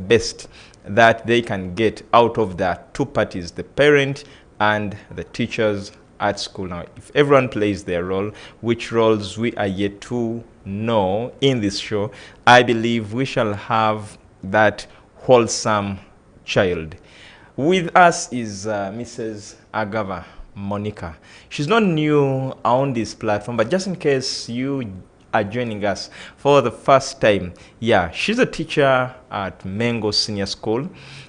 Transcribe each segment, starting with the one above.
best that they can get out of the two parties, the parent and the teachers at school. Now, if everyone plays their role, which roles we are yet to know in this show, I believe we shall have that wholesome child. With us is Mrs. Agaba Monica. She's not new on this platform, but just in case you are joining us for the first time, yeah, she's a teacher at Mengo Senior School,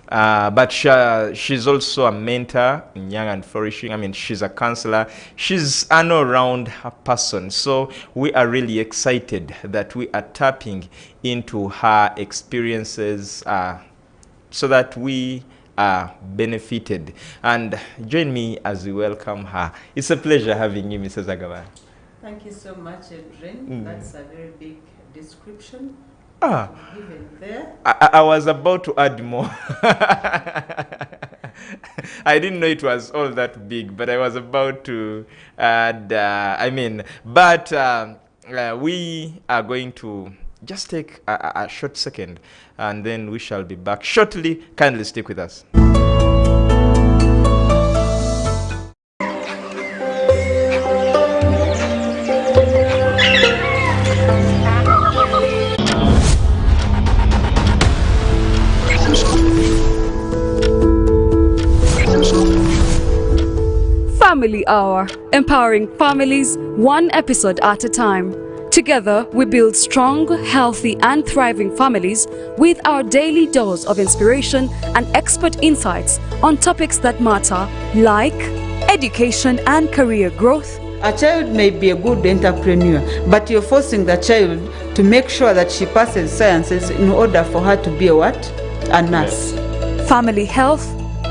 but she's also a mentor in Young and Flourishing. I mean, she's a counselor. She's an all-round person. So we are really excited that we are tapping into her experiences so that we are benefited. And join me as we welcome her. It's a pleasure having you, Mrs. Agaba. Thank you so much, Edrine. That's a very big description given there. I was about to add more. I didn't know it was all that big, but I was about to add, we are going to just take a short second, and then we shall be back shortly. Kindly stick with us. Family Hour, empowering families one episode at a time. Together, we build strong, healthy, and thriving families with our daily dose of inspiration and expert insights on topics that matter, like education and career growth. A child may be a good entrepreneur, but you're forcing the child to make sure that she passes sciences in order for her to be a what? A nurse. Family health.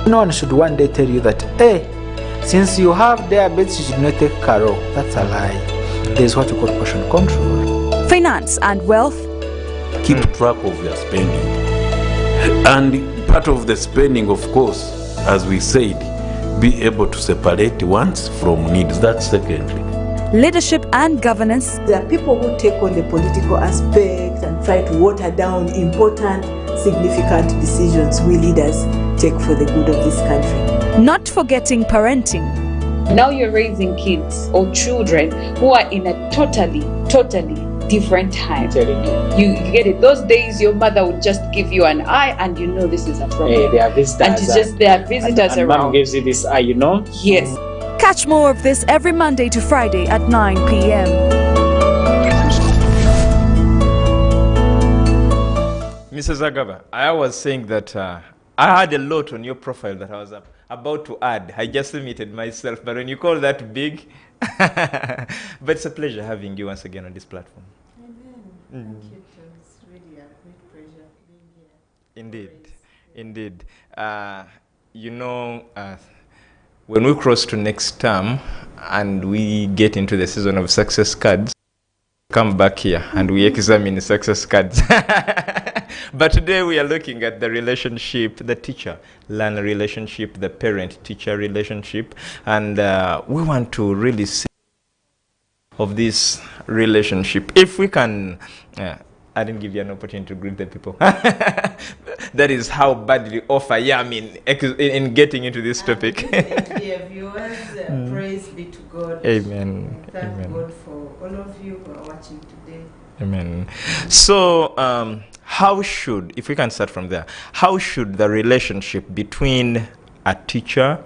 No one should one day tell you that, hey, since you have diabetes, you should not take Caro. That's a lie. There's what we call portion control. Finance and wealth. Keep track of your spending. And part of the spending, of course, as we said, be able to separate wants from needs. That's secondary. Leadership and governance. There are people who take on the political aspect and try to water down important, significant decisions we leaders take for the good of this country. Not forgetting parenting. Now you're raising kids or children who are in a totally different time. You get it. Those days your mother would just give you an eye and you know this is a problem. Hey, they are visitors. And it's just there are visitors and around. Mom gives you this eye, you know? Yes. Catch more of this every Monday to Friday at 9 p.m. Mrs. Agaba, I was saying that I had a lot on your profile that I was about to add. I just limited myself, but when you call that big, but it's a pleasure having you once again on this platform. Amen. Thank you too. It's really a great pleasure being here. Indeed. When we cross to next term and we get into the season of success cards, come back here and we examine the success cards. But today we are looking at the relationship, the teacher-learner relationship, the parent-teacher relationship, and we want to really see of this relationship. If we can, I didn't give you an opportunity to greet the people. That is how badly off I am in getting into this topic. Dear viewers, praise be to God. Amen. Thank God for all of you who are watching today. Amen. So, if we can start from there, how should the relationship between a teacher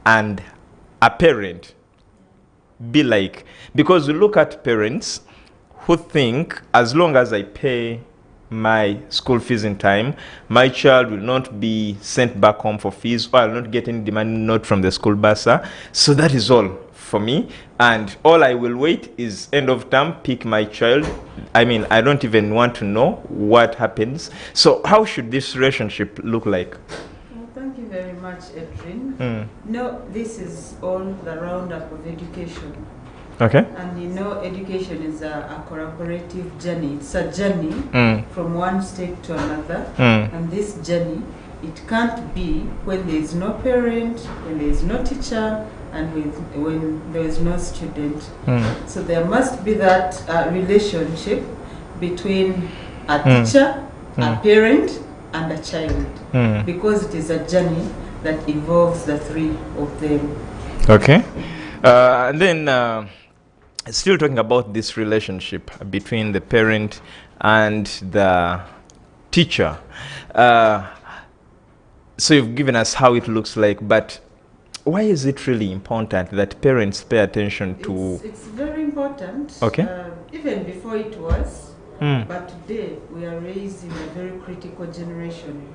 and a parent be like? Because we look at parents who think as long as I pay my school fees in time, my child will not be sent back home for fees, or I will not get any demand note from the school bursar. So that is all for me, and all I will wait is end of term, pick my child. I mean, I don't even want to know what happens. So how should this relationship look like? Well, thank you very much, Edrine. No, this is all the roundup of education. Okay. And you know, education is a collaborative journey. It's a journey from one state to another. And this journey, it can't be when there is no parent, when there is no teacher, and when there is no student. So there must be that relationship between a teacher, a parent, and a child, because it is a journey that involves the three of them. Okay. And then still talking about this relationship between the parent and the teacher. So you've given us how it looks like, but why is it really important that parents pay attention to? It's very important. Okay. Even before it was, but today we are raising a very critical generation.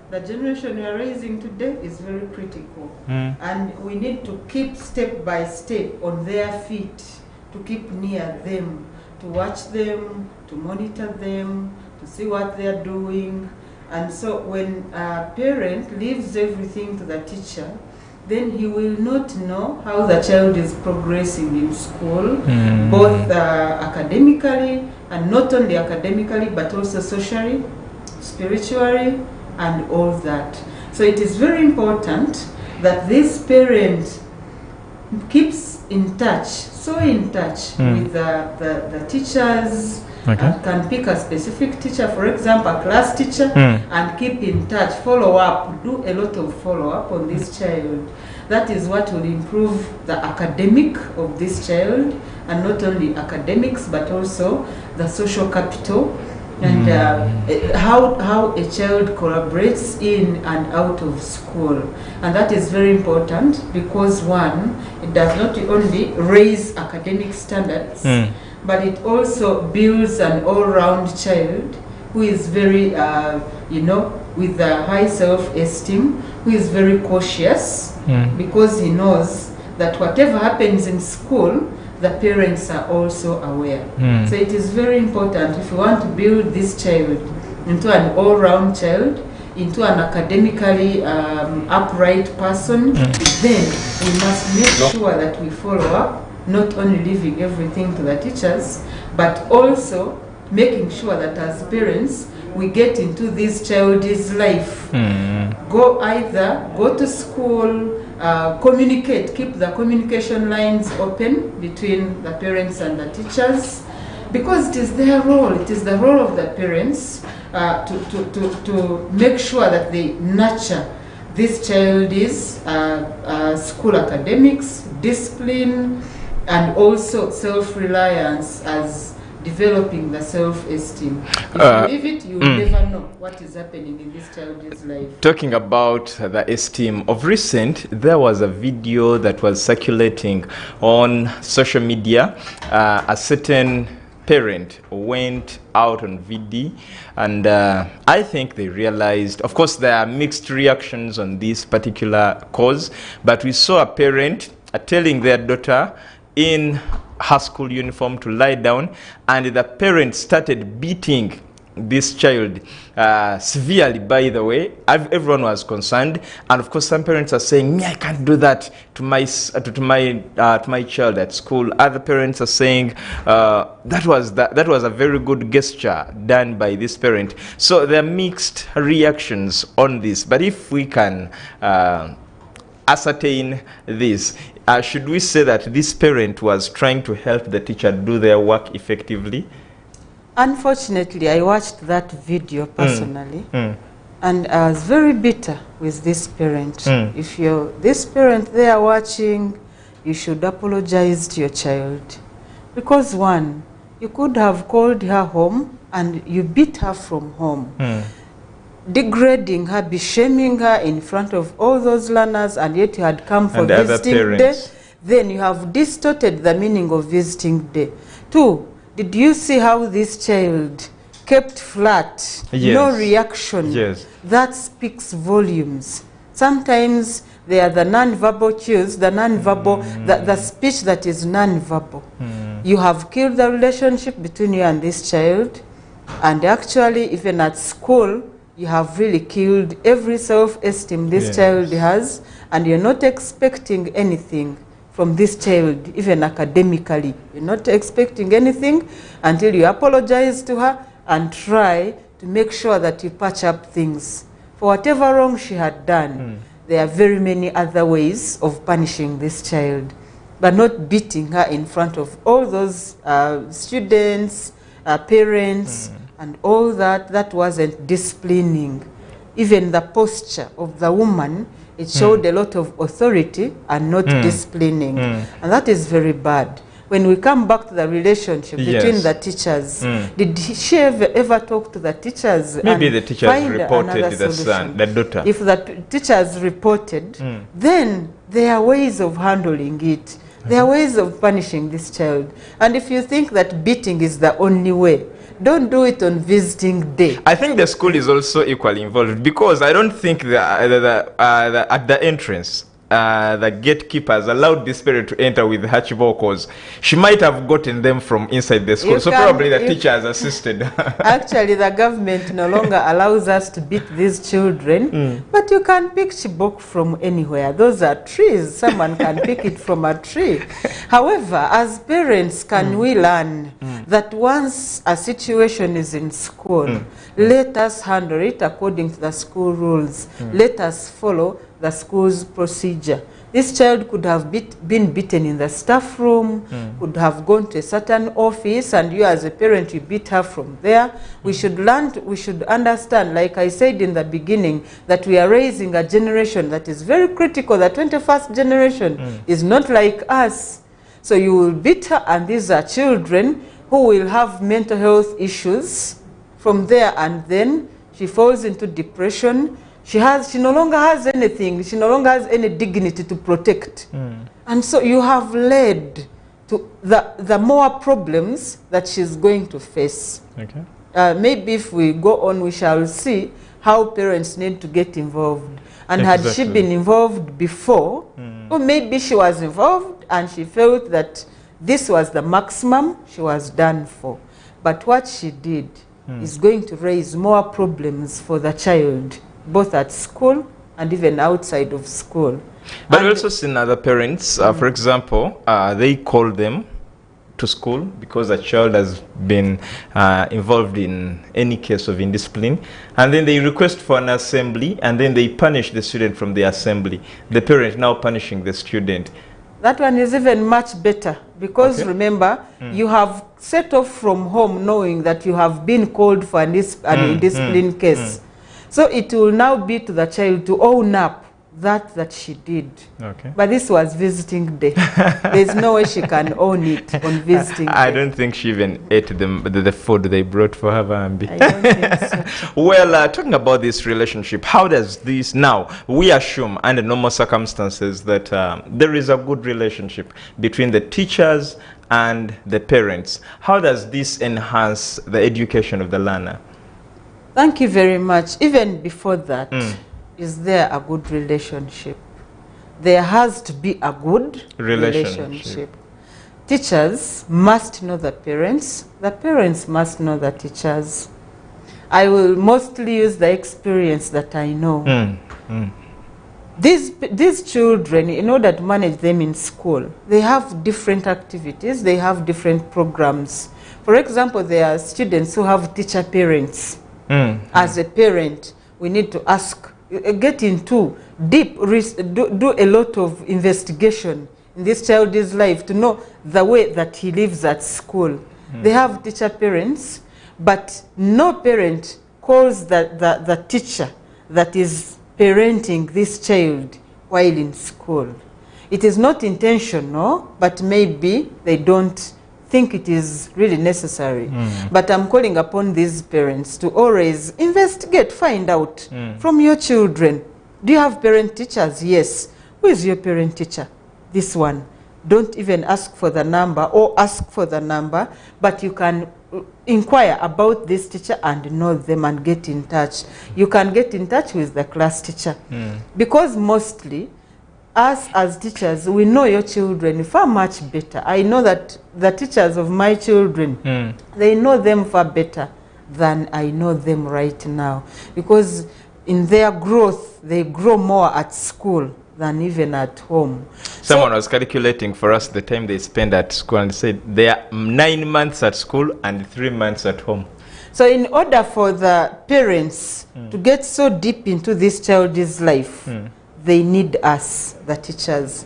The generation we are raising today is very critical, and we need to keep step by step on their feet, to keep near them, to watch them, to monitor them, to see what they are doing. And so when a parent leaves everything to the teacher, then he will not know how the child is progressing in school, both academically, and not only academically, but also socially, spiritually, and all that. So it is very important that this parent keeps in touch, so in touch with the teachers, and can pick a specific teacher, for example, a class teacher, and keep in touch, follow up, do a lot of follow up on this child. That is what will improve the academic of this child, and not only academics, but also the social capital, and how a child collaborates in and out of school. And that is very important, because one, it does not only raise academic standards, but it also builds an all-round child who is very, with a high self-esteem, who is very cautious, because he knows that whatever happens in school, the parents are also aware. So it is very important, if you want to build this child into an all-round child, into an academically upright person, then we must make sure that we follow up, not only leaving everything to the teachers, but also making sure that as parents, we get into this child's life. Go to school, communicate, keep the communication lines open between the parents and the teachers, because it is their role, it is the role of the parents to make sure that they nurture this child's school academics, discipline, and also self-reliance, as developing the self-esteem. If you leave it, you will never know what is happening in this child's life. Talking about the esteem, of recent, there was a video that was circulating on social media. A certain parent went out on VD, and I think they realized, of course, there are mixed reactions on this particular cause, but we saw a parent telling their daughter in her school uniform to lie down, and the parent started beating this child severely, by the way. Everyone was concerned, and of course some parents are saying, me, I can't do that to my child at school. Other parents are saying that was a very good gesture done by this parent. So there are mixed reactions on this, but if we can ascertain this, should we say that this parent was trying to help the teacher do their work effectively? Unfortunately, I watched that video personally, and I was very bitter with this parent. If you're this parent there watching, you should apologize to your child. Because one, you could have called her home and you beat her from home. Degrading her, beshaming her in front of all those learners, and yet you had come for visiting day, then you have distorted the meaning of visiting day. Two, did you see how this child kept flat, no reaction? That speaks volumes. Sometimes they are the non-verbal cues, the non-verbal, the speech that is non-verbal. You have killed the relationship between you and this child, and actually even at school, you have really killed every self-esteem this child has, and you're not expecting anything from this child, even academically. You're not expecting anything until you apologize to her and try to make sure that you patch up things. For whatever wrong she had done, there are very many other ways of punishing this child, but not beating her in front of all those students, parents, and all that. That wasn't disciplining. even the posture of the woman, it showed a lot of authority and not disciplining. And that is very bad. When we come back to the relationship between the teachers, did she ever talk to the teachers? Maybe and the teachers find reported another the son, solution? the daughter. If the teachers reported, then there are ways of handling it. There are ways of punishing this child. And if you think that beating is the only way, don't do it on visiting day. I think the school is also equally involved, because I don't think at the entrance, the gatekeepers allowed this parent to enter with hachibokos. She might have gotten them from inside the school, so probably the teachers assisted. Actually, the government no longer allows us to beat these children, but you can pick chibok from anywhere. Those are trees. Someone can pick it from a tree. However, as parents, can we learn that once a situation is in school, let us handle it according to the school rules. Let us follow the school's procedure. This child could have been beaten in the staff room, could have gone to a certain office, and you as a parent, you beat her from there. We should learn, we should understand, like I said in the beginning, that we are raising a generation that is very critical. The 21st generation is not like us. So you will beat her, and these are children who will have mental health issues from there, and then she falls into depression. She no longer has anything. She no longer has any dignity to protect. And so you have led to the more problems that she's going to face. Okay. Maybe if we go on, we shall see how parents need to get involved. And had she been involved before, or maybe she was involved and she felt that this was the maximum she was done for. But what she did is going to raise more problems for the child, both at school and even outside of school. But we also seen other parents, for example, they call them to school because a child has been involved in any case of indiscipline, and then they request for an assembly, and then they punish the student from the assembly. The parent now punishing the student. That one is even much better, because remember, you have set off from home knowing that you have been called for an indiscipline case. So it will now be to the child to own up that she did. Okay. But this was visiting day. There's no way she can own it on visiting day. I don't think she even ate the food they brought for her, Bambi. I don't think so. Well, talking about this relationship, how does this now, we assume under normal circumstances that there is a good relationship between the teachers and the parents. How does this enhance the education of the learner? Thank you very much. Even before that, is there a good relationship? There has to be a good relationship. Teachers must know the parents must know the teachers. I will mostly use the experience that I know. These children, in order to manage them in school, they have different activities, they have different programs. For example, there are students who have teacher parents. As a parent, we need to ask, get into deep, do a lot of investigation in this child's life to know the way that he lives at school. They have teacher parents, but no parent calls the teacher that is parenting this child while in school. It is not intentional, but maybe they don't think it is really necessary. But I'm calling upon these parents to always investigate, find out from your children. Do you have parent teachers? Yes. Who is your parent teacher? This one. Don't even ask for the number or ask for the number, but you can inquire about this teacher and know them and get in touch. You can get in touch with the class teacher, because mostly us as teachers, we know your children far much better. I know that the teachers of my children, they know them far better than I know them right now, because in their growth, they grow more at school than even at home. Someone was calculating for us the time they spend at school, and said they are 9 months at school and 3 months at home. So in order for the parents to get so deep into this child's life, they need us, the teachers.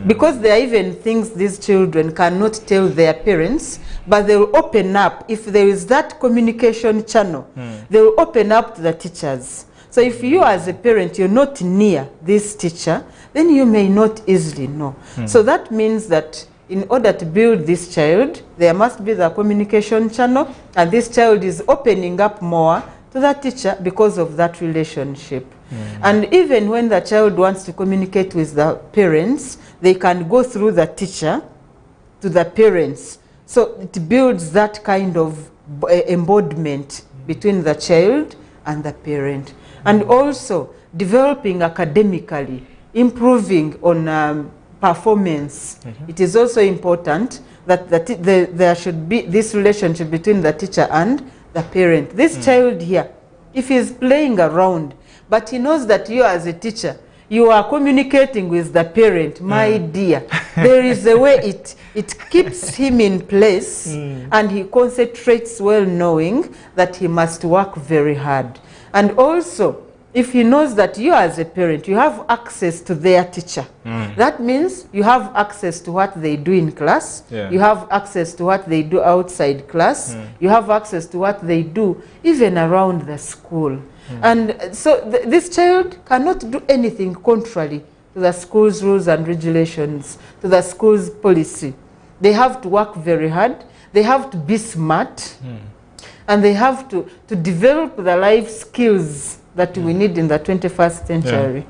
Because there are even things these children cannot tell their parents, but they will open up. If there is that communication channel, they will open up to the teachers. So if you as a parent, you're not near this teacher, then you may not easily know. So that means that in order to build this child, there must be the communication channel, and this child is opening up more to that teacher because of that relationship. And even when the child wants to communicate with the parents, they can go through the teacher to the parents. So it builds that kind of embodiment between the child and the parent. And also developing academically, improving on performance. It is also important that there should be this relationship between the teacher and the parent. This child here, if he's playing around, but he knows that you as a teacher, you are communicating with the parent, my dear, there is a way it keeps him in place, and he concentrates well, knowing that he must work very hard. And also, if he knows that you as a parent, you have access to their teacher, that means you have access to what they do in class, you have access to what they do outside class, you have access to what they do even around the school. And so this child cannot do anything contrary to the school's rules and regulations, to the school's policy. They have to work very hard, they have to be smart, and they have to develop the life skills that we need in the 21st century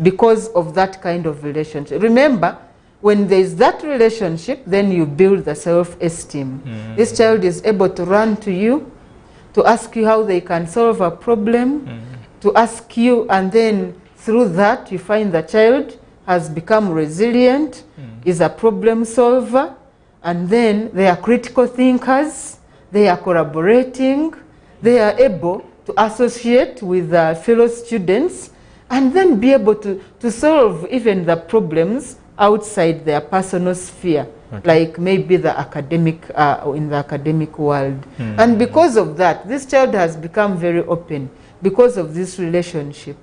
because of that kind of relationship. Remember, when there is that relationship, then you build the self-esteem. This child is able to run to you, to ask you how they can solve a problem, to ask you, and then through that you find the child has become resilient, is a problem solver, and then they are critical thinkers, they are collaborating, they are able to associate with fellow students, and then be able to solve even the problems outside their personal sphere, like maybe the academic, in the academic world. And because of that, this child has become very open. Because of this relationship,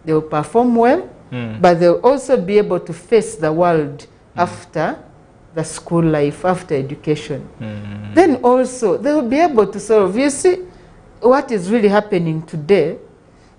they will perform well, but they'll also be able to face the world after the school life, after education. Then also, they will be able to solve. You see, what is really happening today,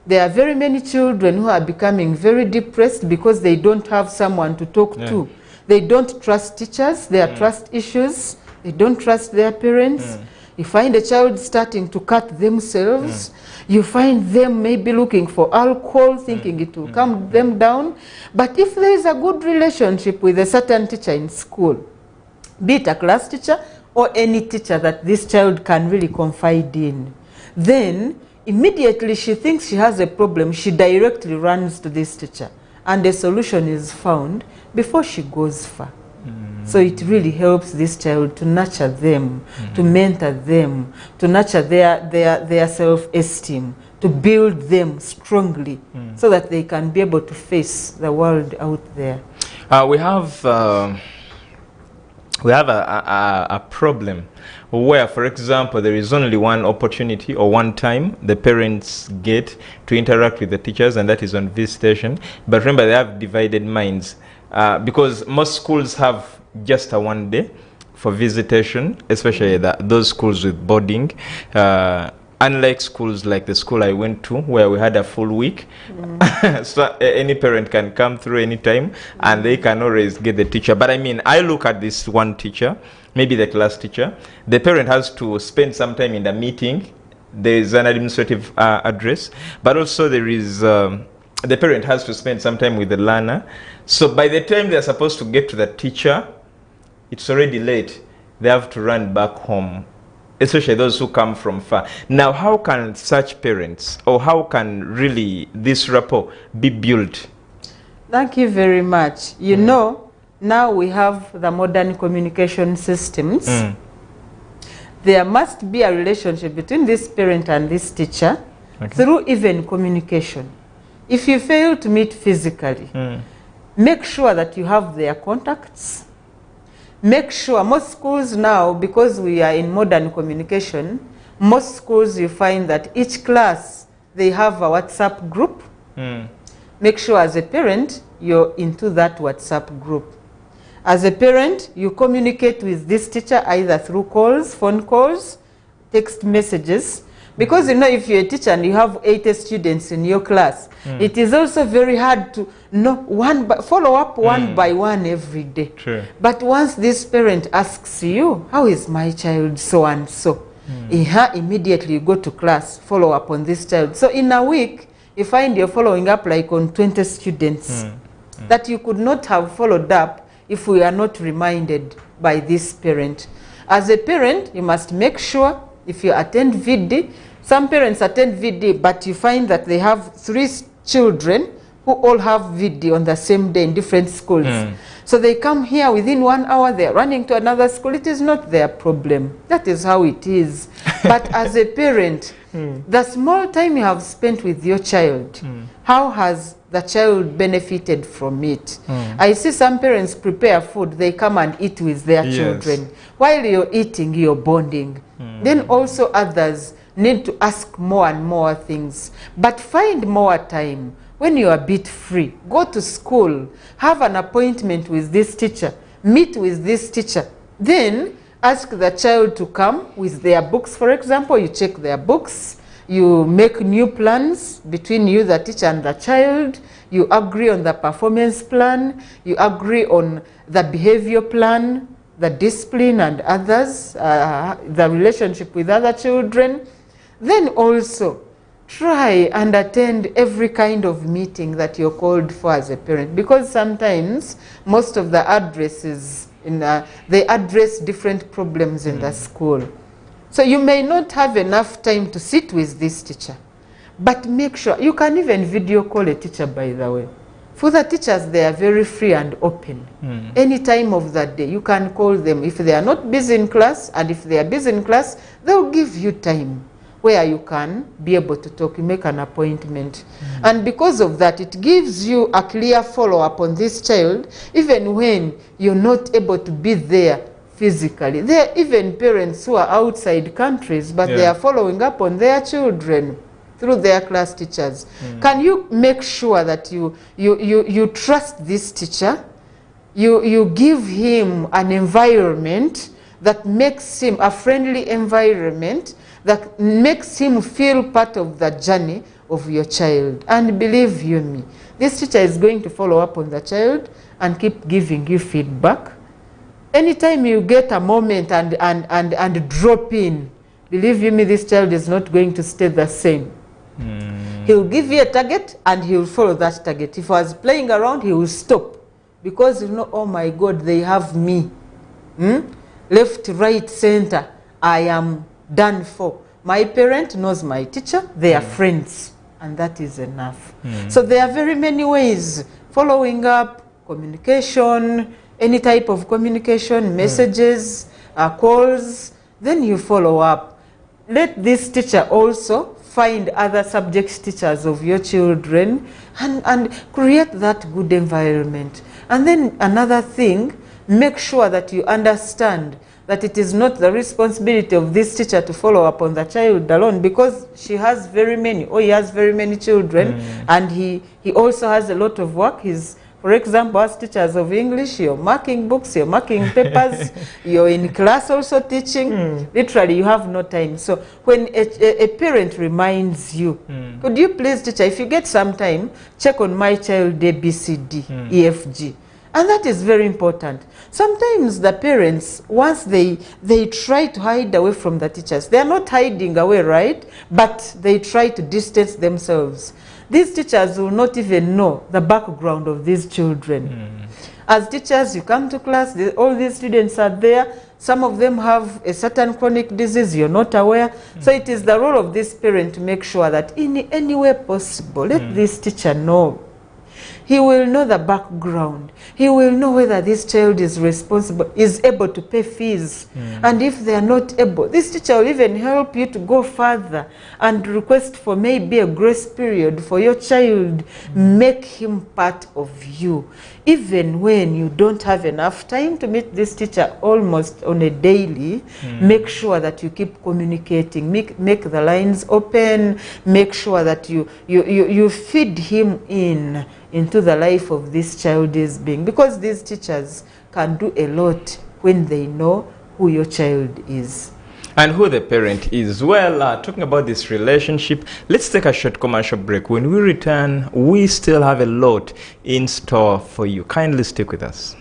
there are very many children who are becoming very depressed because they don't have someone to talk to. They don't trust teachers, there are trust issues, they don't trust their parents. You find a child starting to cut themselves. You find them maybe looking for alcohol, thinking it will calm them down. But if there is a good relationship with a certain teacher in school, be it a class teacher or any teacher that this child can really confide in, then immediately she thinks she has a problem, she directly runs to this teacher, and a solution is found before she goes far. So it really helps this child to nurture them, to mentor them, to nurture their self-esteem, to build them strongly so that they can be able to face the world out there. We have a problem where, for example, there is only one opportunity or one time the parents get to interact with the teachers, and that is on visitation. But remember, they have divided minds because most schools have just a one day for visitation, especially those schools with boarding. Unlike schools like the school I went to, where we had a full week, so any parent can come through anytime, and they can always get the teacher. But I mean, I look at this one teacher, maybe the class teacher. The parent has to spend some time in the meeting. There is an administrative address, but also there is the parent has to spend some time with the learner. So by the time they're supposed to get to the teacher, it's already late. They have to run back home, especially those who come from far. Now, how can such parents, or how can really this rapport be built? Thank you very much. You know, now we have the modern communication systems. There must be a relationship between this parent and this teacher through even communication. If you fail to meet physically, make sure that you have their contacts. Make sure, most schools now, because we are in modern communication, most schools you find that each class, they have a WhatsApp group. Make sure as a parent, you're into that WhatsApp group. As a parent, you communicate with this teacher either through calls, phone calls, text messages, Because you know, if you're a teacher and you have 80 students in your class, it is also very hard to know follow up one by one every day. True. But once this parent asks you, how is my child so and so? Immediately you go to class, follow up on this child. So in a week, you find you're following up like on 20 students that you could not have followed up if we are not reminded by this parent. As a parent, you must make sure if you attend VD, some parents attend VD, but you find that they have 3 children who all have VD on the same day in different schools. So they come here within 1 hour, they're running to another school. It is not their problem. That is how it is. But as a parent, the small time you have spent with your child, how has the child benefited from it? I see some parents prepare food, they come and eat with their children. While you're eating, you're bonding. Then also others need to ask more and more things. But find more time. When you are a bit free, go to school, have an appointment with this teacher, meet with this teacher. Then ask the child to come with their books. For example, you check their books, you make new plans between you, the teacher, and the child. You agree on the performance plan, you agree on the behavior plan, the discipline and others, the relationship with other children. Then also try and attend every kind of meeting that you're called for as a parent, because sometimes most of the addresses they address different problems in the school. So you may not have enough time to sit with this teacher, but make sure you can even video call a teacher, by the way. For the teachers, they are very free and open. Any time of the day, you can call them. If they are not busy in class, and if they are busy in class, they'll give you time where you can be able to talk, you make an appointment. And because of that, it gives you a clear follow-up on this child, even when you're not able to be there physically. There are even parents who are outside countries, but they are following up on their children through their class teachers. Can you make sure that you trust this teacher? You give him an environment that makes him a friendly environment, that makes him feel part of the journey of your child. And believe you me, this teacher is going to follow up on the child and keep giving you feedback. Anytime you get a moment and drop in, believe you me, this child is not going to stay the same. He'll give you a target and he'll follow that target. If I was playing around, he will stop, because you know, oh my God, they have me. Left, right, center, I am done for. My parent knows my teacher, they are friends, and that is enough. So there are very many ways: following up, communication, any type of communication, messages, calls. Then you follow up. Let this teacher also find other subject teachers of your children and create that good environment. And then another thing, make sure that you understand that it is not the responsibility of this teacher to follow up on the child alone, because she has very many, or he has very many children, and he also has a lot of work. For example, as teachers of English, you're marking books, you're marking papers, you're in class also teaching. Literally, you have no time. So when a parent reminds you, could you please, teacher, if you get some time, check on my child A, B, C, D, E, F, G. And that is very important. Sometimes the parents, once they try to hide away from the teachers, they are not hiding away, right? But they try to distance themselves. These teachers will not even know the background of these children. As teachers, you come to class, all these students are there. Some of them have a certain chronic disease, you're not aware. So it is the role of this parent to make sure that in any way possible, let this teacher know. He will know the background. He will know whether this child is responsible, is able to pay fees. And if they are not able, this teacher will even help you to go further and request for maybe a grace period for your child. Make him part of you. Even when you don't have enough time to meet this teacher almost on a daily, make sure that you keep communicating. Make the lines open. Make sure that you feed him into the life of this child is being, because these teachers can do a lot when they know who your child is. And who the parent is. Well, talking about this relationship, let's take a short commercial break. When we return, we still have a lot in store for you. Kindly stick with us.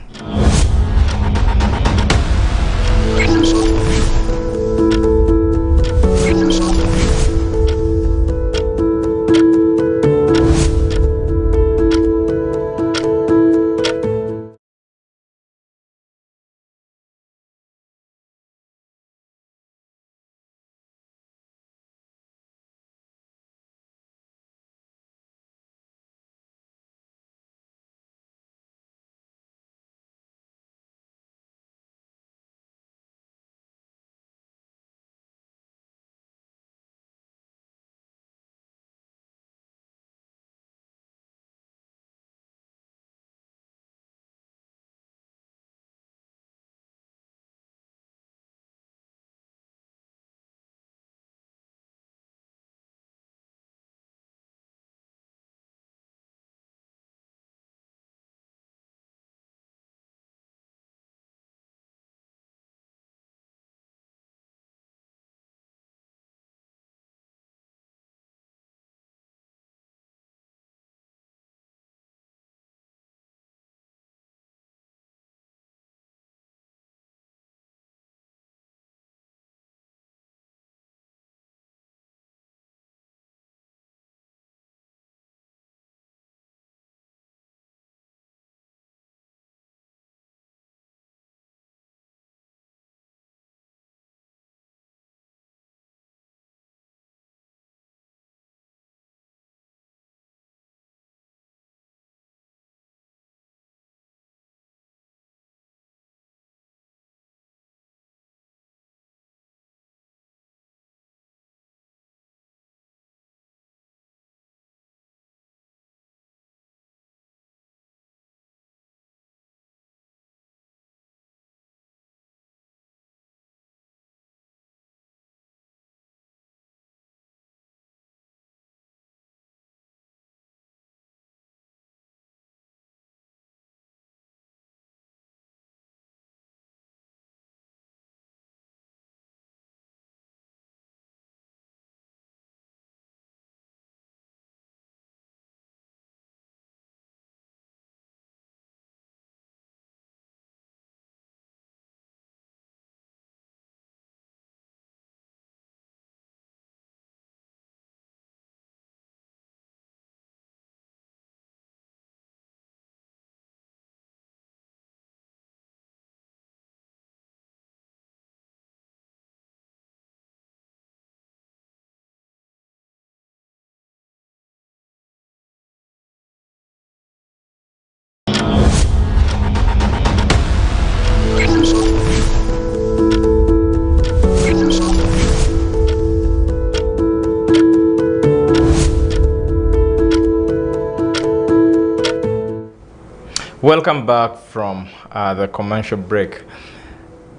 Welcome back from the commercial break.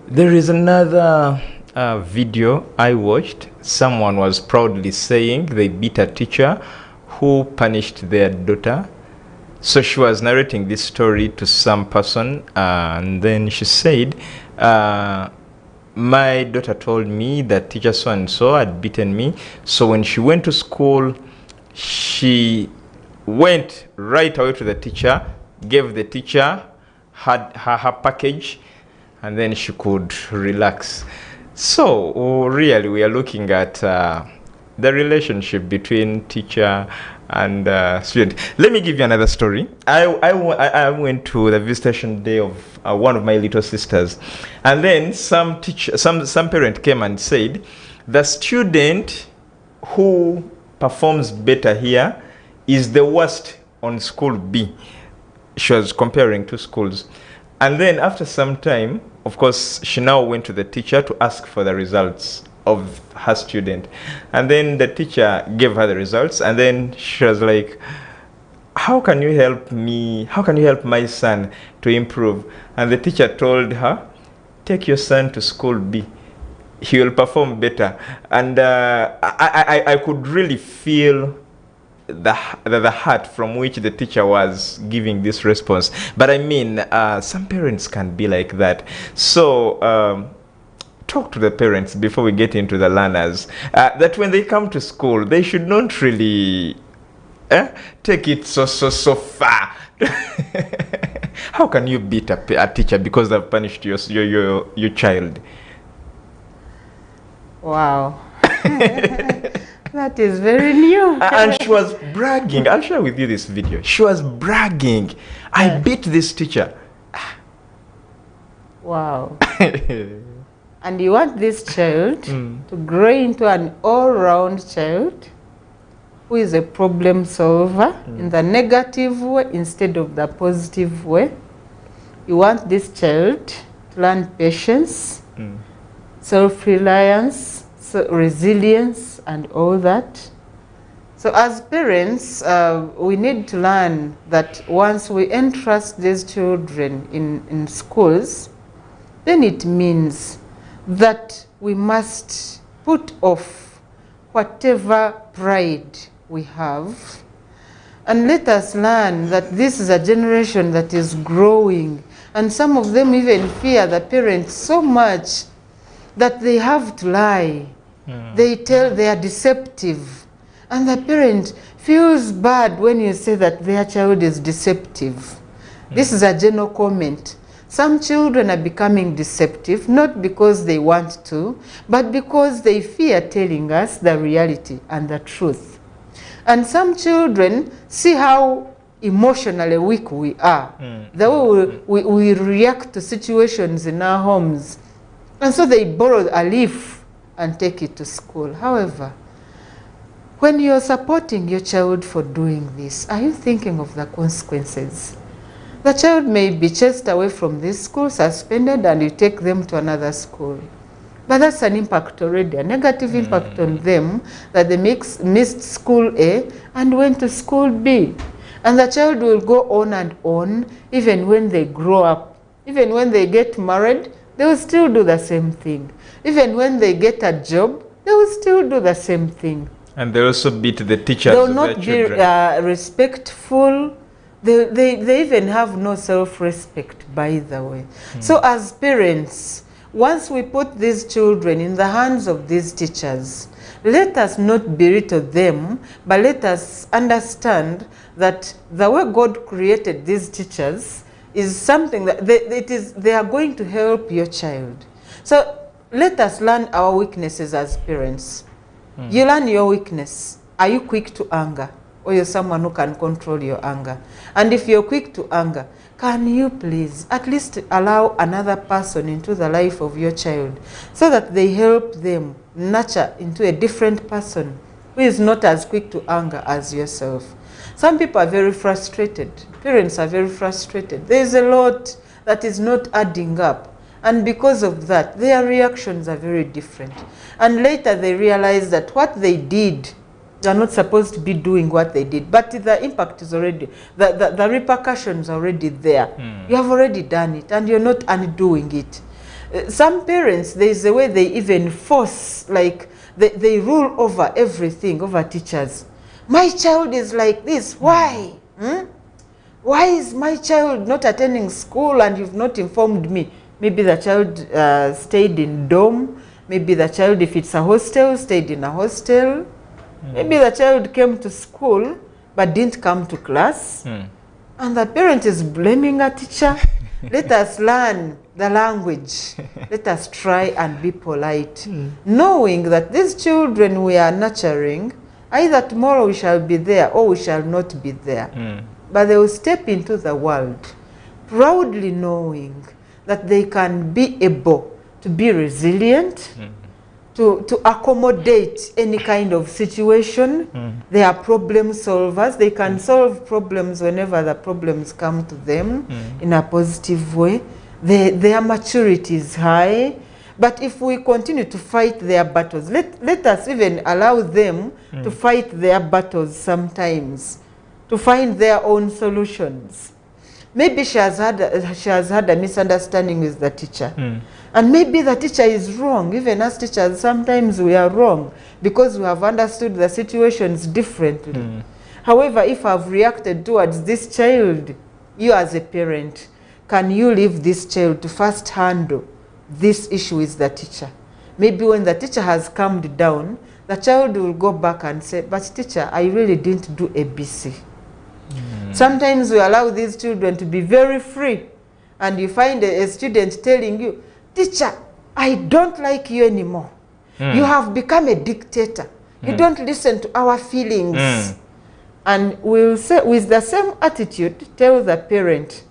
There is another video I watched. Someone was proudly saying they beat a teacher who punished their daughter. So she was narrating this story to some person, and then she said, my daughter told me that teacher so and so had beaten me. So when she went to school, she went right away to the teacher, gave the teacher her package, and then she could relax. So really we are looking at the relationship between teacher and student. Let me give you another story. I went to the visitation day of one of my little sisters, and then some parent came and said the student who performs better here is the worst on school B. She was comparing two schools. And then after some time, of course, she now went to the teacher to ask for the results of her student. And then the teacher gave her the results, and then she was like, how can you help me? How can you help my son to improve? And the teacher told her, take your son to school B. He will perform better. And I could really feel the heart from which the teacher was giving this response. But I mean, some parents can be like that. So talk to the parents before we get into the learners, that when they come to school, they should not really take it so far. How can you beat a teacher because they've punished your child? Wow. That is very new. And she was bragging. I'll share with you this video. She was bragging. I beat this teacher. Wow. And you want this child to grow into an all-round child who is a problem solver in the negative way instead of the positive way. You want this child to learn patience, self-reliance, resilience, and all that. So as parents, we need to learn that once we entrust these children in schools, then it means that we must put off whatever pride we have, and let us learn that this is a generation that is growing, and some of them even fear the parents so much that they have to lie. They are deceptive, and the parent feels bad when you say that their child is deceptive. This is a general comment. Some children are becoming deceptive, not because they want to, but because they fear telling us the reality and the truth. And some children see how emotionally weak we are, the way we react to situations in our homes. And so they borrow a leaf and take it to school. However, when you're supporting your child for doing this, are you thinking of the consequences? The child may be chased away from this school, suspended, and you take them to another school. But that's an impact already, a negative impact on them, that they missed school A and went to school B. And the child will go on and on, even when they grow up. Even when they get married, they will still do the same thing. Even when they get a job, they will still do the same thing. And they also beat the teachers. They will not be respectful. They even have no self-respect, by the way. So as parents, once we put these children in the hands of these teachers, let us not belittle them, but let us understand that the way God created these teachers is something that they are going to help your child. So let us learn our weaknesses as parents. You learn your weakness. Are you quick to anger? Or you're someone who can control your anger? And if you're quick to anger, can you please at least allow another person into the life of your child so that they help them nurture into a different person who is not as quick to anger as yourself? Some people are very frustrated. Parents are very frustrated. There is a lot that is not adding up. And because of that, their reactions are very different. And later they realize that what they did, they're not supposed to be doing what they did, but the impact is already, the repercussions are already there. You have already done it, and you're not undoing it. Some parents, there's a way they even force, like they rule over everything, over teachers. My child is like this. Why? Why is my child not attending school and you've not informed me? Maybe the child stayed in dorm. Maybe the child, if it's a hostel, stayed in a hostel. Maybe the child came to school but didn't come to class. And the parent is blaming a teacher. Let us learn the language. Let us try and be polite. Knowing that these children we are nurturing, either tomorrow we shall be there or we shall not be there. But they will step into the world proudly knowing that they can be able to be resilient, to accommodate any kind of situation. They are problem solvers. They can solve problems whenever the problems come to them in a positive way. Their maturity is high. But if we continue to fight their battles, let us even allow them to fight their battles sometimes, to find their own solutions. Maybe she has had a misunderstanding with the teacher. And maybe the teacher is wrong. Even as teachers, sometimes we are wrong because we have understood the situations differently. However, if I've reacted towards this child, you as a parent, can you leave this child to first handle this issue with the teacher? maybe when the teacher has calmed down, the child will go back and say, but teacher, I really didn't do ABC. Sometimes we allow these children to be very free, and you find a student telling you, teacher, I don't like you anymore. You have become a dictator. You don't listen to our feelings. And we'll say, with the same attitude, tell the parent,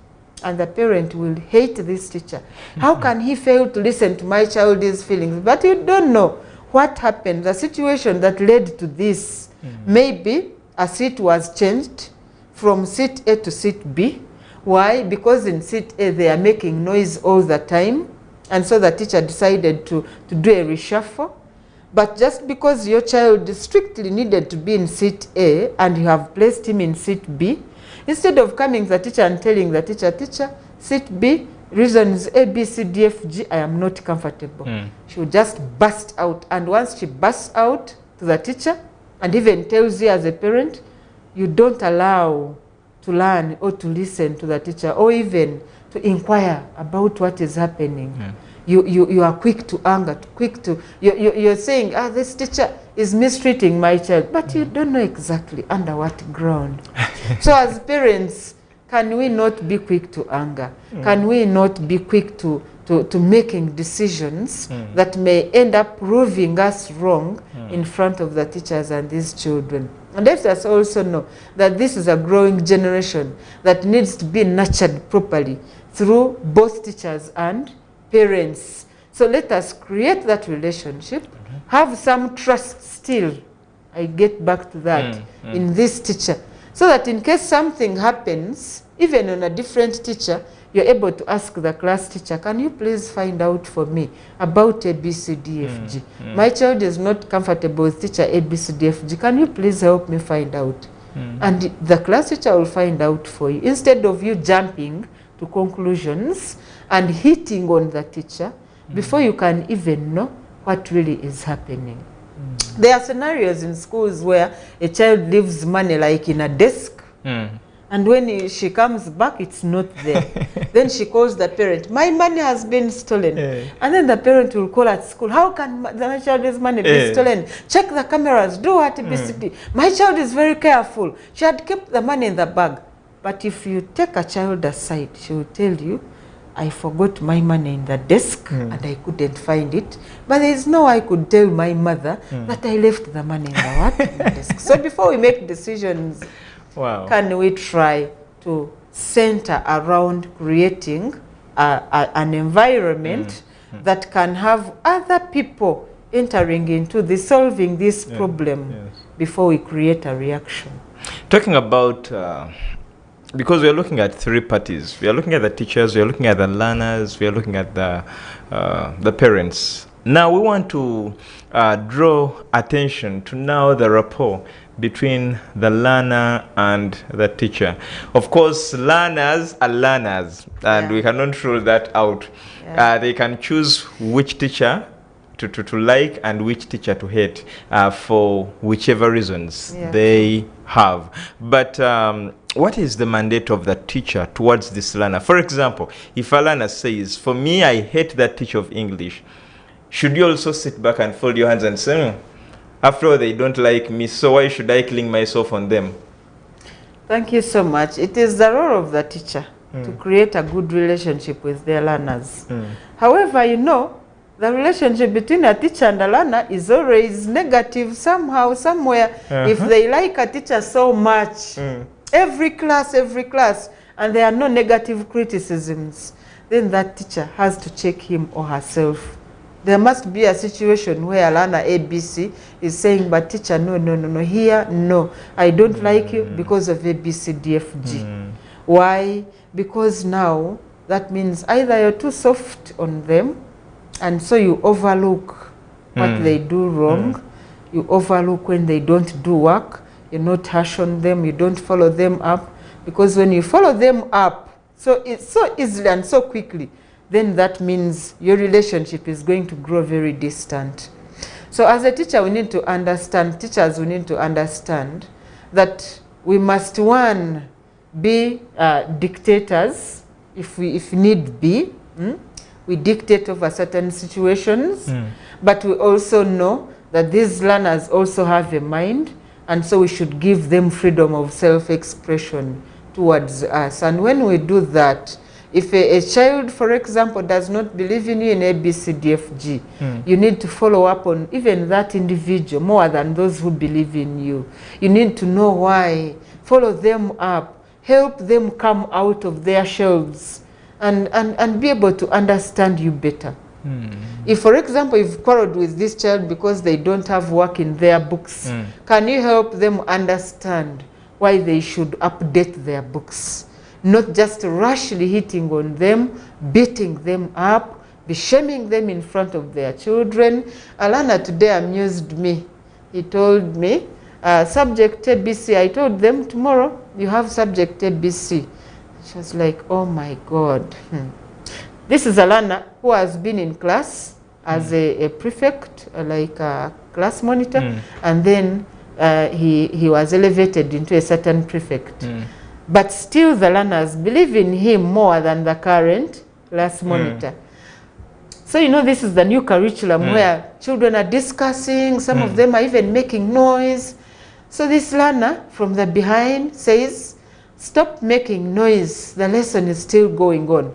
and the parent will hate this teacher. How can he fail to listen to my child's feelings? But you don't know what happened, the situation that led to this. Maybe a seat was changed from seat A to seat B. Why? Because in seat A they are making noise all the time, and so the teacher decided to do a reshuffle. But just because your child strictly needed to be in seat A and you have placed him in seat B, instead of coming to the teacher and telling the teacher, teacher, seat B, reasons A, B, C, D, F, G, I am not comfortable. She will just burst out. And once she bursts out to the teacher and even tells you as a parent, you don't allow to learn or to listen to the teacher or even to inquire about what is happening. You are quick to anger, you're saying, this teacher is mistreating my child, but you don't know exactly under what ground. So as parents, can we not be quick to anger? Can we not be quick to making decisions that may end up proving us wrong in front of the teachers and these children? And let us also know that this is a growing generation that needs to be nurtured properly through both teachers and parents. So let us create that relationship, have some trust still, I get back to that, in this teacher, so that in case something happens, even on a different teacher, you're able to ask the class teacher, can you please find out for me about A, B, C, D, F, G? My child is not comfortable with teacher A, B, C, D, F, G. Can you please help me find out? And the class teacher will find out for you, instead of you jumping to conclusions and hitting on the teacher before you can even know what really is happening. There are scenarios in schools where a child leaves money like in a desk, and when she comes back, it's not there. Then she calls the parent, my money has been stolen. And then the parent will call at school, how can my child's money be stolen? Check the cameras, do what BCD. My child is very careful. She had kept the money in the bag. But if you take a child aside, she will tell you, I forgot my money in the desk and I couldn't find it. But there is no way I could tell my mother that I left the money in the, what? In the desk. So before we make decisions, can we try to center around creating an environment that can have other people entering into the solving this problem before we create a reaction? Talking about because we are looking at three parties. We are looking at the teachers, we are looking at the learners, we are looking at the parents. Now we want to draw attention to now the rapport between the learner and the teacher. Of course, learners are learners, and we cannot rule that out. They can choose which teacher to like and which teacher to hate for whichever reasons they have. But what is the mandate of the teacher towards this learner? For example, if a learner says, for me, I hate that teacher of English, should you also sit back and fold your hands and say, after all, they don't like me, so why should I cling myself on them? Thank you so much. It is the role of the teacher to create a good relationship with their learners. However, you know, the relationship between a teacher and a learner is always negative somehow, somewhere. If they like a teacher so much, every class, and there are no negative criticisms, then that teacher has to check him or herself. There must be a situation where a learner ABC is saying, but teacher, no, here, no. I don't like you because of A, B, C, D, F, G. Why? Because now that means either you're too soft on them, and so you overlook what they do wrong. You overlook when they don't do work. You're not harsh on them. You don't follow them up. Because when you follow them up so easily and so quickly, then that means your relationship is going to grow very distant. So as a teacher, we need to understand, teachers, we need to understand that we must, one, be dictators if need be. We dictate over certain situations, But we also know that these learners also have a mind, and so we should give them freedom of self-expression towards us. And when we do that, if a child, for example, does not believe in you in A, B, C, D, F, G, you need to follow up on even that individual more than those who believe in you. You need to know why, follow them up, help them come out of their shells, and be able to understand you better. If, for example, you've quarreled with this child because they don't have work in their books, can you help them understand why they should update their books? Not just rashly hitting on them, beating them up, be shaming them in front of their children. Alana today amused me. He told me, subject ABC. I told them, tomorrow you have subject ABC. She was like, oh my God. This is Alana, who has been in class as a prefect, like a class monitor, and then he was elevated into a certain prefect. But still the learners believe in him more than the current class monitor. So, you know, this is the new curriculum where children are discussing, some of them are even making noise. So this learner from the behind says, stop making noise, the lesson is still going on.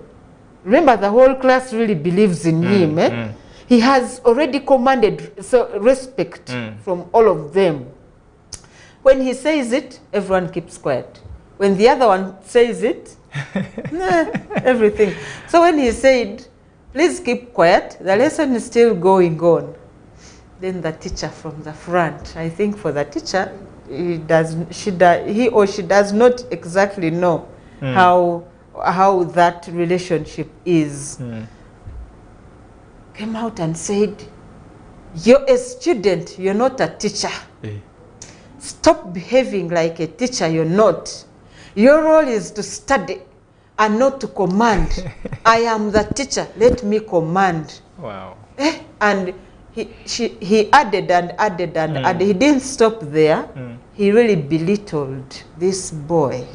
Remember, the whole class really believes in him. He has already commanded respect from all of them. When he says it, everyone keeps quiet. When the other one says it, everything. So when he said, please keep quiet, the lesson is still going on. Then the teacher from the front, I think for the teacher, he or she does not exactly know how that relationship is. Came out and said, you're a student, you're not a teacher. Stop behaving like a teacher, you're not. Your role is to study and not to command. I am the teacher, let me command. Wow. And he added and added and added. He didn't stop there. He really belittled this boy.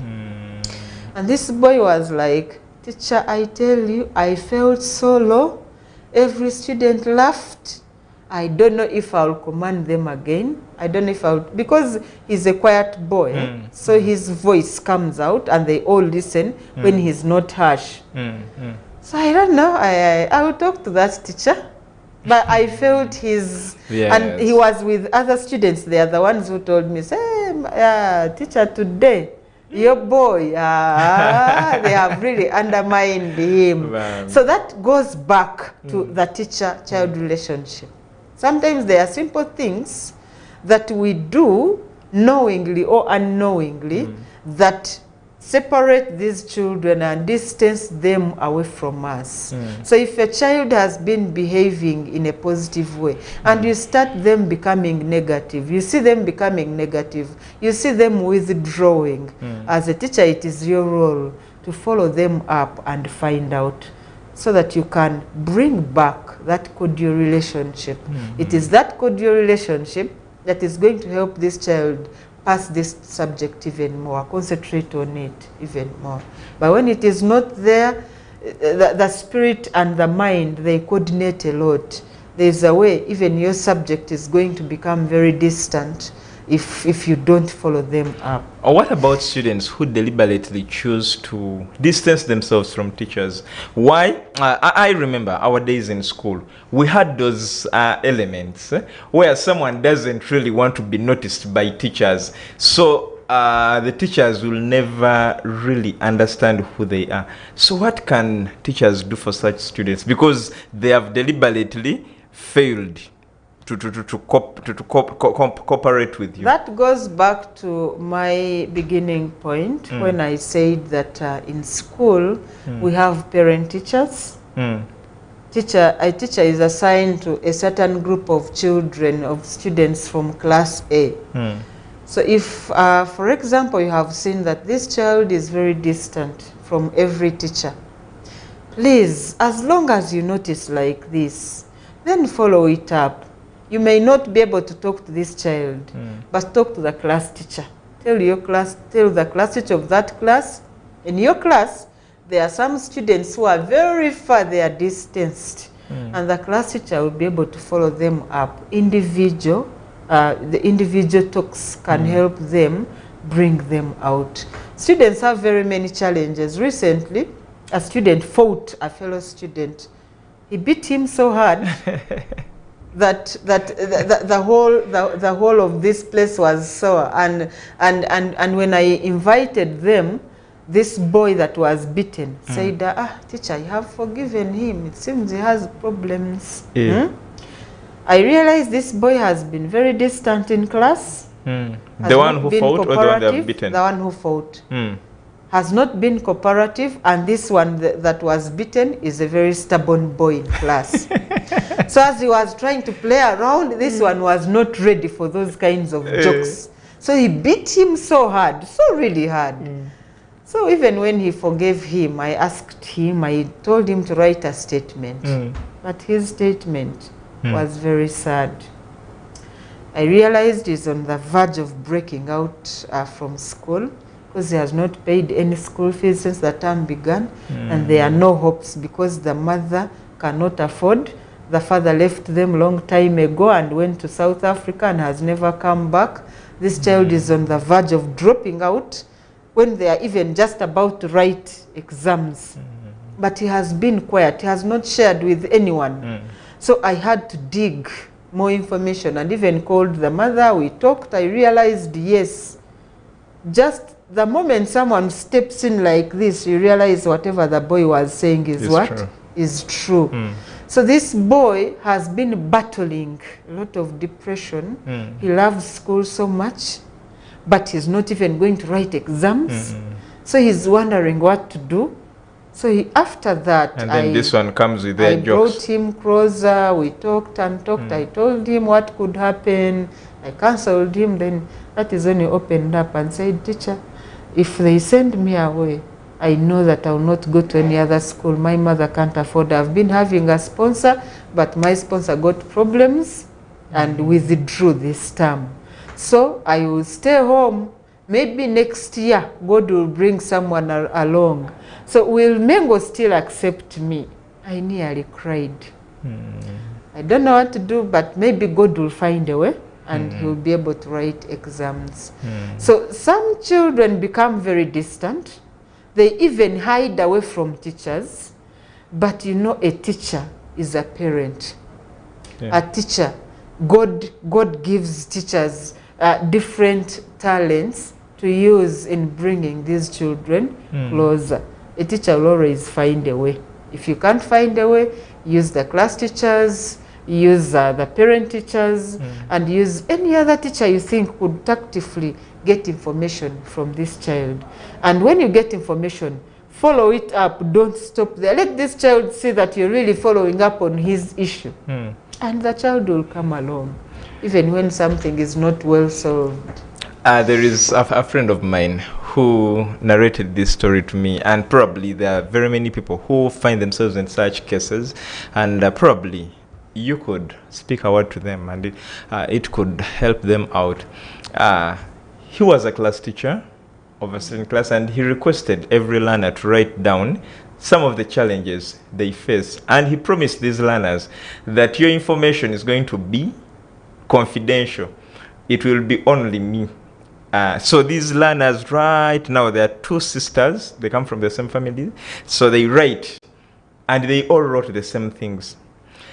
And this boy was like, teacher, I tell you, I felt so low. Every student laughed. I don't know if I'll command them again. I don't know if I'll, because he's a quiet boy, so his voice comes out and they all listen when he's not harsh. So I don't know, I will talk to that teacher. But I felt his, and he was with other students. They are the ones who told me, say, teacher, today, your boy, they have really undermined him. So that goes back to the teacher-child relationship. Sometimes there are simple things that we do knowingly or unknowingly that separate these children and distance them away from us. So if a child has been behaving in a positive way and you start them becoming negative, you see them becoming negative, you see them withdrawing, as a teacher it is your role to follow them up and find out, so that you can bring back that cordial relationship. It is that cordial relationship that is going to help this child pass this subject even more, concentrate on it even more. But when it is not there, the spirit and the mind, they coordinate a lot. There's a way even your subject is going to become very distant if you don't follow them up. Or what about students who deliberately choose to distance themselves from teachers? Why? I remember our days in school, we had those elements where someone doesn't really want to be noticed by teachers. So the teachers will never really understand who they are. So what can teachers do for such students? Because they have deliberately failed to cooperate with you. That goes back to my beginning point when I said that in school we have parent teachers. A teacher is assigned to a certain group of children, of students from class A. So if, for example, you have seen that this child is very distant from every teacher, please, as long as you notice like this, then follow it up. You may not be able to talk to this child, but talk to the class teacher. Tell the class teacher of that class, in your class, there are some students who are very far, they are distanced and the class teacher will be able to follow them up. The individual talks can help them bring them out. Students have very many challenges. Recently, a student fought a fellow student. He beat him so hard that the whole of this place was sore. And when I invited them, this boy that was beaten said, teacher, I have forgiven him. It seems he has problems. I realized this boy has been very distant in class. The one who fought or the one that beaten? The one who fought. Has not been cooperative, and this one that was beaten is a very stubborn boy in class. So as he was trying to play around, this one was not ready for those kinds of jokes. So he beat him so hard, so really hard. So even when he forgave him, I asked him, I told him to write a statement. But his statement was very sad. I realized he's on the verge of breaking out from school because he has not paid any school fees since the term began, and there are no hopes because the mother cannot afford. The father left them long time ago and went to South Africa and has never come back. This child is on the verge of dropping out when they are even just about to write exams. But he has been quiet. He has not shared with anyone. So I had to dig more information and even called the mother. We talked. I realized, yes, just the moment someone steps in like this, you realize whatever the boy was saying is true. So this boy has been battling a lot of depression. He loves school so much, but he's not even going to write exams. So he's wondering what to do. So after that, and then this one comes with their jokes. I brought him closer. We talked and talked. I told him what could happen. I counseled him. Then that is when he opened up and said, teacher, if they send me away, I know that I will not go to any other school. My mother can't afford. I've been having a sponsor, but my sponsor got problems and withdrew this term. So I will stay home. Maybe next year, God will bring someone along. So will Mengo still accept me? I nearly cried. I don't know what to do, but maybe God will find a way and he'll be able to write exams. So some children become very distant. They even hide away from teachers. But you know, a teacher is a parent. A teacher, God gives teachers different talents to use in bringing these children closer. A teacher will always find a way. If you can't find a way, use the class teachers, use the parent teachers, and use any other teacher you think could tactfully get information from this child. And when you get information, follow it up. Don't stop there. Let this child see that you're really following up on his issue. And the child will come along, even when something is not well solved. There is a friend of mine who narrated this story to me, and probably there are very many people who find themselves in such cases, and probably you could speak a word to them and it could help them out. He was a class teacher of a certain class, and he requested every learner to write down some of the challenges they face, and he promised these learners that your information is going to be confidential. It will be only me. So these learners right now, there are two sisters. They come from the same family. So they write, and they all wrote the same things.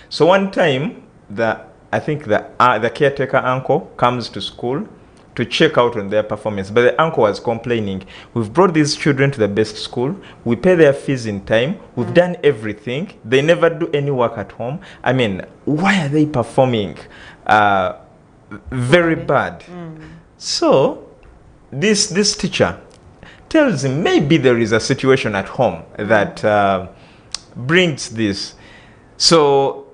So one time, I think the caretaker uncle comes to school to check out on their performance. But the uncle was complaining, we've brought these children to the best school. We pay their fees in time. We've done everything. They never do any work at home. I mean, why are they performing very bad? So this teacher tells him maybe there is a situation at home that brings this. So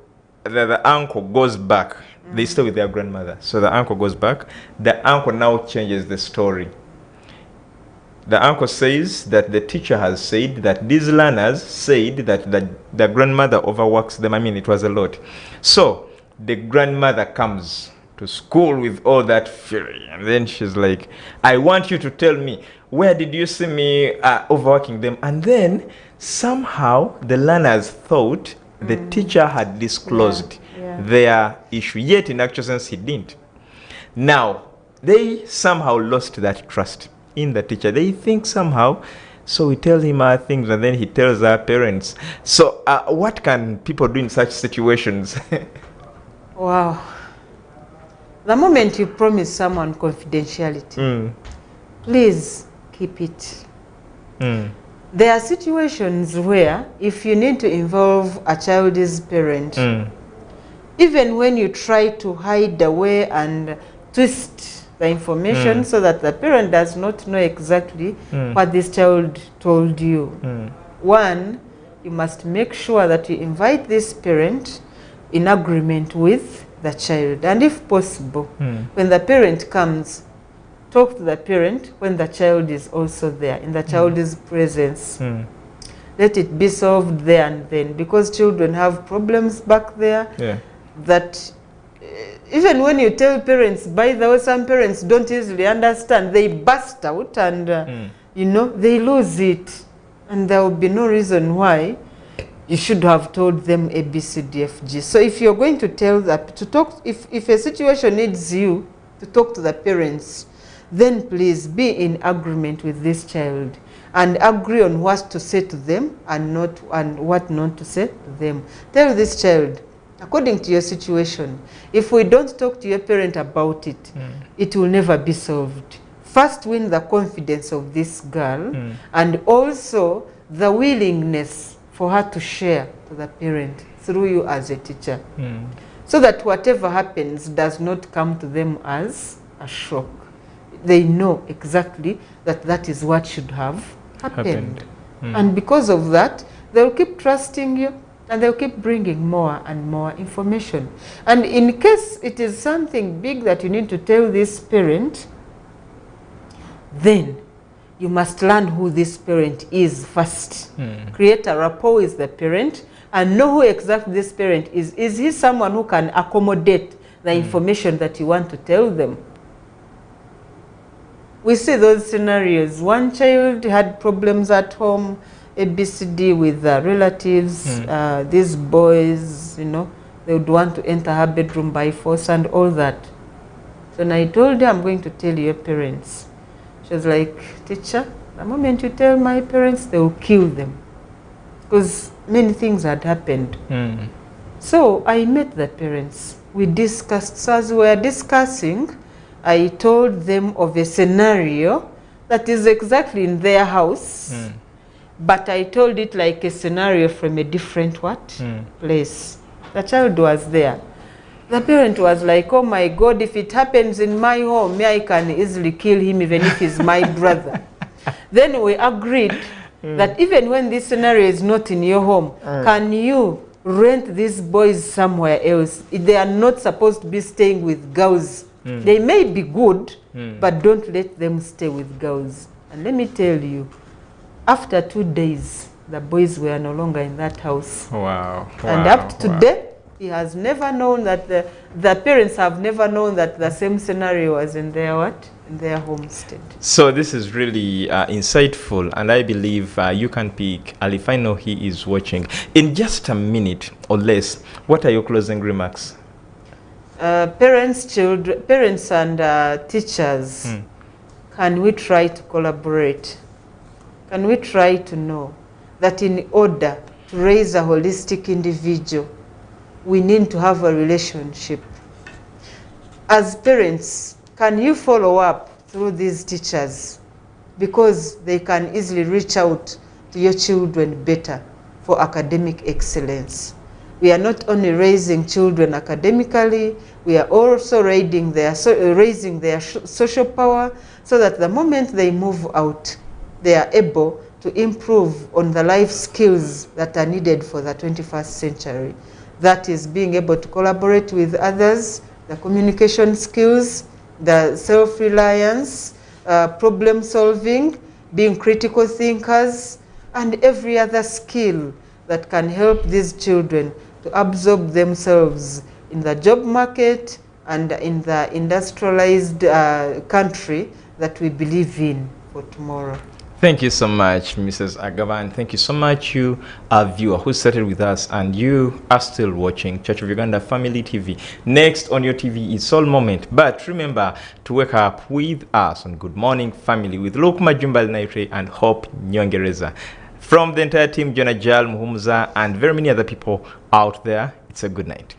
the uncle goes back. They stay with their grandmother. So the uncle goes back. The uncle now changes the story. The uncle says that the teacher has said that these learners said that the grandmother overworks them. I mean, it was a lot. So the grandmother comes to school with all that fury, and then she's like, I want you to tell me, where did you see me overworking them? And then somehow the learners thought The teacher had disclosed their issue, yet in actual sense he didn't. Now, they somehow lost that trust in the teacher. They think somehow, so we tell him our things and then he tells our parents. So what can people do in such situations? Wow. The moment you promise someone confidentiality, please keep it. There are situations where if you need to involve a child's parent, even when you try to hide away and twist the information so that the parent does not know exactly what this child told you. One, you must make sure that you invite this parent in agreement with the child. And if possible, when the parent comes, talk to the parent when the child is also there, in the child's presence. Let it be solved there and then, because children have problems back there that even when you tell parents, by the way, some parents don't easily understand. They burst out and, you know, they lose it. And there will be no reason why you should have told them A, B, C, D, F, G. So if you're going to tell that, to talk, if a situation needs you to talk to the parents, then please be in agreement with this child and agree on what to say to them and what not to say to them. Tell this child, according to your situation, if we don't talk to your parent about it, it will never be solved. First, win the confidence of this girl and also the willingness for her to share to the parent through you as a teacher, so that whatever happens does not come to them as a shock. They know exactly that that is what should have happened. And because of that, they'll keep trusting you and they'll keep bringing more and more information. And in case it is something big that you need to tell this parent, then you must learn who this parent is first. Create a rapport with the parent and know who exactly this parent is. Is he someone who can accommodate the information that you want to tell them? We see those scenarios. One child had problems at home, ABCD with relatives, these boys, you know, they would want to enter her bedroom by force and all that. So when I told her, I'm going to tell your parents. She was like, teacher, the moment you tell my parents, they will kill them. Because many things had happened. So I met the parents. We discussed. So as we were discussing, I told them of a scenario that is exactly in their house. But I told it like a scenario from a different place. The child was there. The parent was like, oh my God, if it happens in my home, I can easily kill him even if he's my brother. Then we agreed that even when this scenario is not in your home, can you rent these boys somewhere else? They are not supposed to be staying with girls. They may be good, but don't let them stay with girls. And let me tell you, after 2 days, the boys were no longer in that house. Wow. And up to today, he has never known that the parents have never known that the same scenario was in their in their homestead. So this is really insightful, and I believe you can pick Alif. I know he is watching. In just a minute or less, what are your closing remarks? Parents and teachers, can we try to collaborate? Can we try to know that in order to raise a holistic individual, we need to have a relationship? As parents, can you follow up through these teachers? Because they can easily reach out to your children better for academic excellence. We are not only raising children academically, we are also raising their social power, so that the moment they move out, they are able to improve on the life skills that are needed for the 21st century. That is being able to collaborate with others, the communication skills, the self-reliance, problem solving, being critical thinkers, and every other skill that can help these children to absorb themselves in the job market and in the industrialized country that we believe in for tomorrow. Thank you so much, Mrs. Agaba, and thank you so much, you, our viewer, who started with us, and you are still watching Church of Uganda Family TV. Next on your TV is Soul Moment, but remember to wake up with us on Good Morning Family with Luke Majumbal Naire and Hope Nyongereza. From the entire team, Jonah Jal, Muhumuza, and very many other people out there, it's a good night.